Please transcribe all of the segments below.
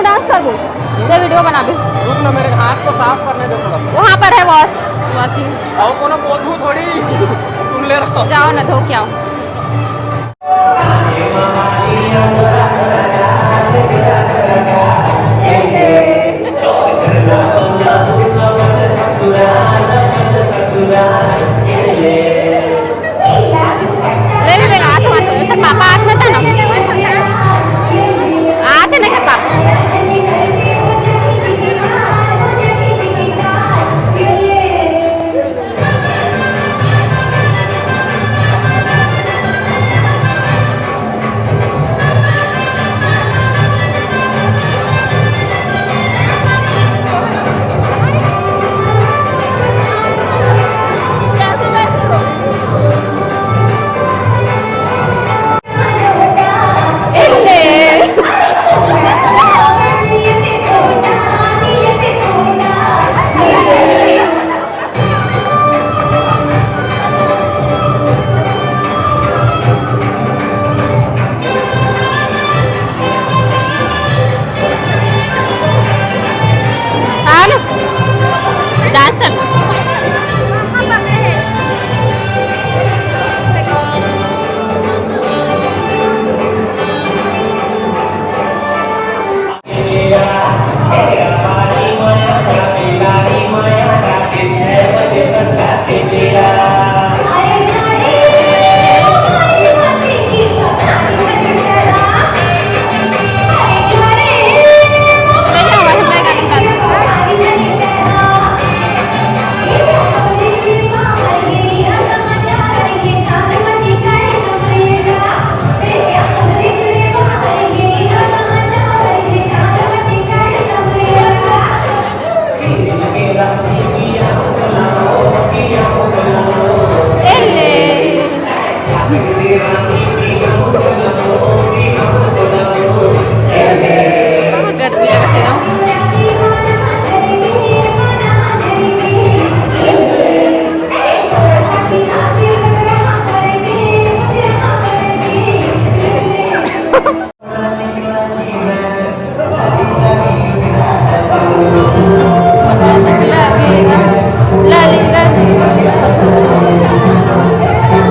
હું डांस कर दूँ तो वीडियो बना दूँ। रुक ना, मेरे हाथ को साफ करने दो थोड़ा सा। वहाँ पर है वॉशिंग। और कोनो बोल दूँ थोड़ी, सुन ले रहा हूँ। जाओ ना धो के आओ। ले ले ले हाथ मत कर पापा, हाथ मत ना हाथ नहीं कर पापा।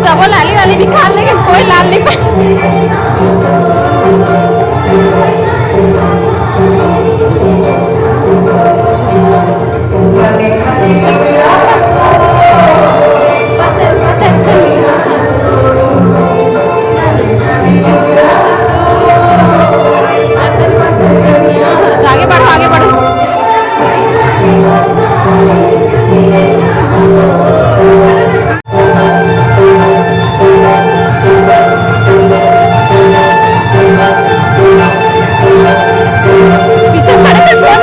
सबो लाली वाली भी खा लेकिन कोई लाल नहीं पाए। आगे बढ़ो आगे बढ़ो। पीछे खड़े थे कौन?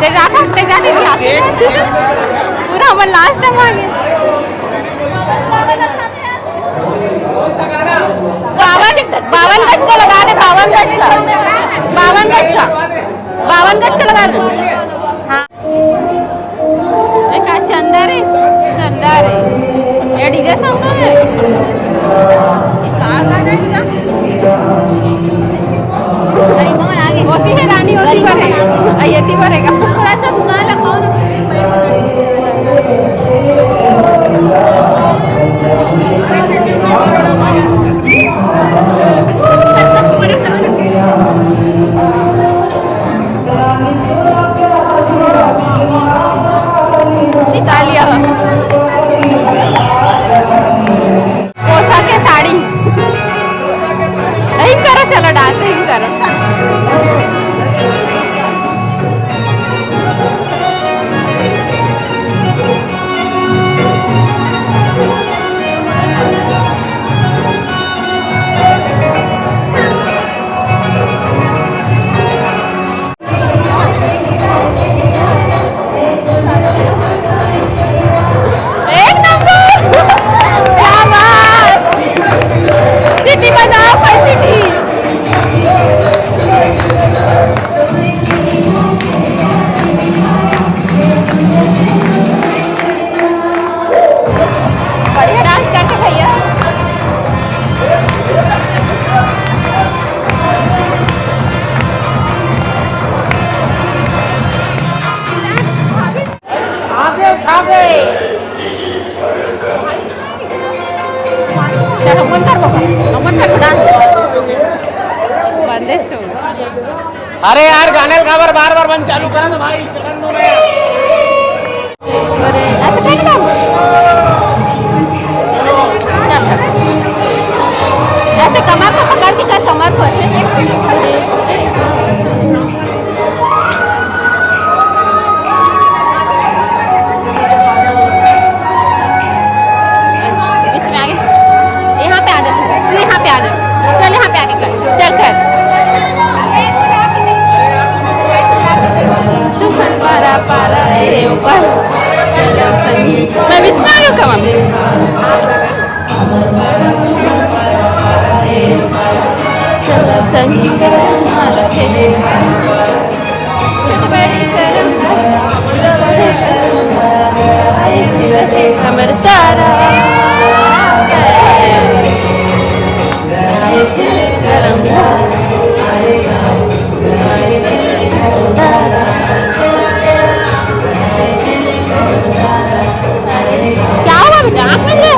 कहाँ से जानता था पूरा हमारे लास्ट टाइम आ गया। बावन गज का लगा दे, 52 गज का, 52 गज का, 52 गज का लगा दे। हाँ एक चंदर है ये डीजे सॉन्ग है। कहाँ गाना है इनका? आगे होती है रानी होती बनेगा, अयती बनेगा। थोड़ा सा गा लगाओ ना। इतालिया पोशाक के साड़ी नहीं करो, चलो डांस नहीं करो। उठा दे चल हम कर बाबा हम कर डांस बंदिश हो गई अरे यार गाने का खबर बार बार बंद चालू करा तो भाई चलन दो ना अरे ऐसे कहीं ना ऐसे कमर को पकड़ के कर कमर को ऐसे बीच में आगे यहाँ पे आ जा तू यहाँ पे आ जा चल यहाँ पे आगे कर चल कर तू पारा पारा रे ऊपर चलो सही मैं बीच में आ गई कमर चलो सही हमर सारा क्या हुआ बेटा आँख में ले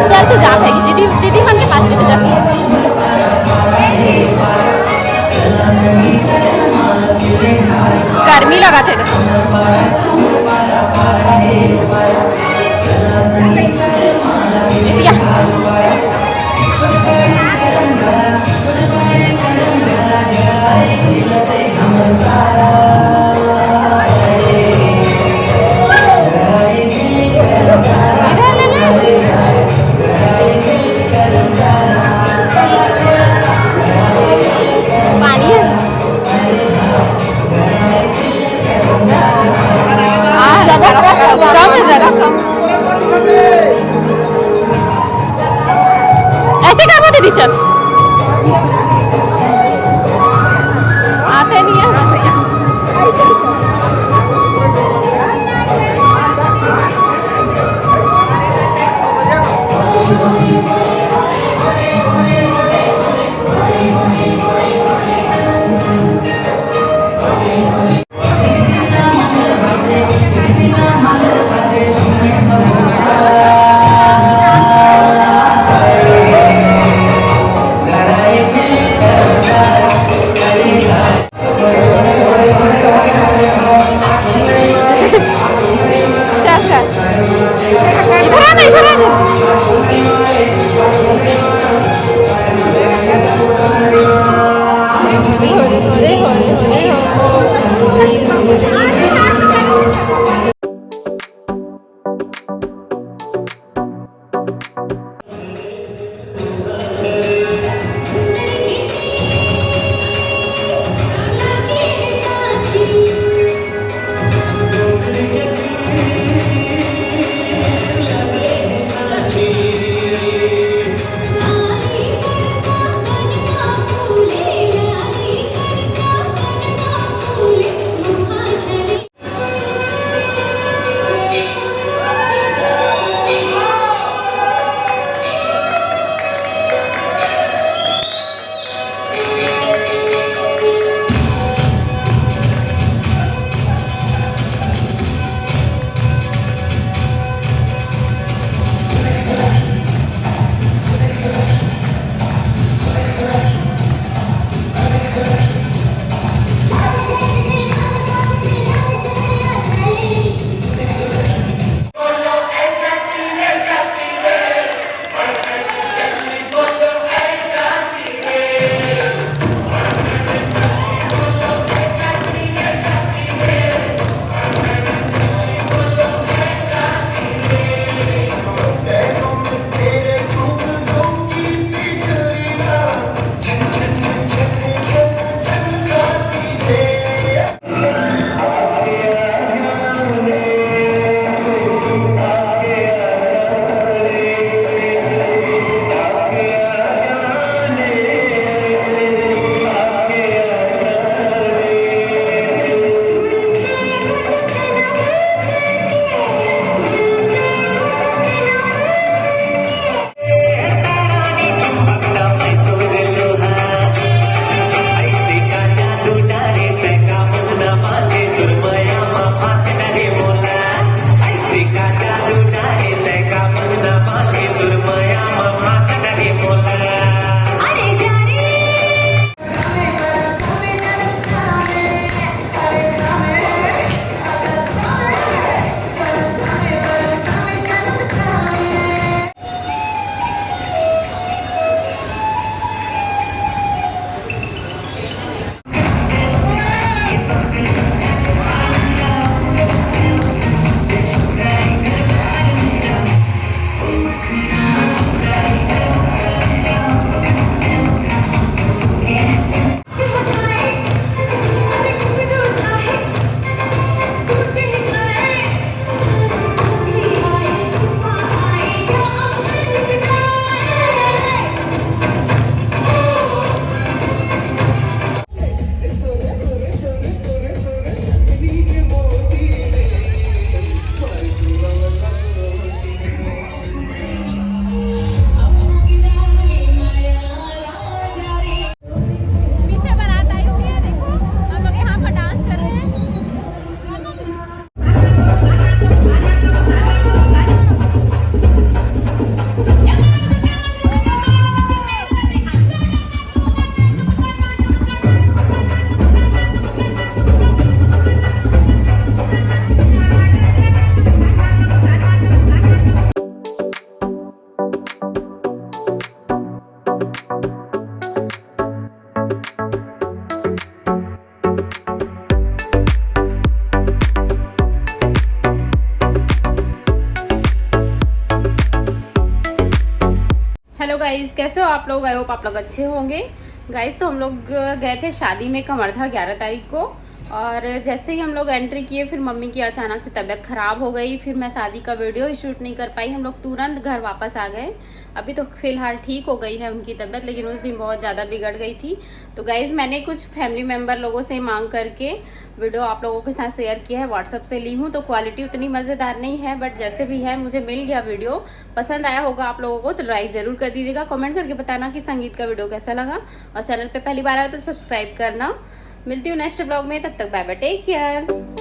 चल तू जा पाएगी दीदी दीदी मन के पास लेके जाती है गर्मी लगा थे पानी है कम है जरा कम ऐसे कर दीदी चल आते नहीं है गाइस, कैसे हो आप लोग? आई होप आप लोग अच्छे होंगे। गाइस तो हम लोग गए थे शादी में कमरधा 11 तारीख को, और जैसे ही हम लोग एंट्री किए फिर मम्मी की अचानक से तबीयत खराब हो गई। फिर मैं शादी का वीडियो ही शूट नहीं कर पाई, हम लोग तुरंत घर वापस आ गए। अभी तो फिलहाल ठीक हो गई है उनकी तबीयत, लेकिन उस दिन बहुत ज़्यादा बिगड़ गई थी। तो गाइज मैंने कुछ फैमिली मेम्बर लोगों से मांग करके वीडियो आप लोगों के साथ शेयर किया है, व्हाट्सएप से ली हूँ। तो क्वालिटी उतनी मज़ेदार नहीं है, बट जैसे भी है मुझे मिल गया वीडियो, पसंद आया होगा आप लोगों को तो लाइक ज़रूर कर दीजिएगा। कमेंट करके बताना कि संगीत का वीडियो कैसा लगा, और चैनल पे पहली बार आया तो सब्सक्राइब करना। मिलती हूँ नेक्स्ट ब्लॉग में, तब तक बाय बाय, टेक केयर।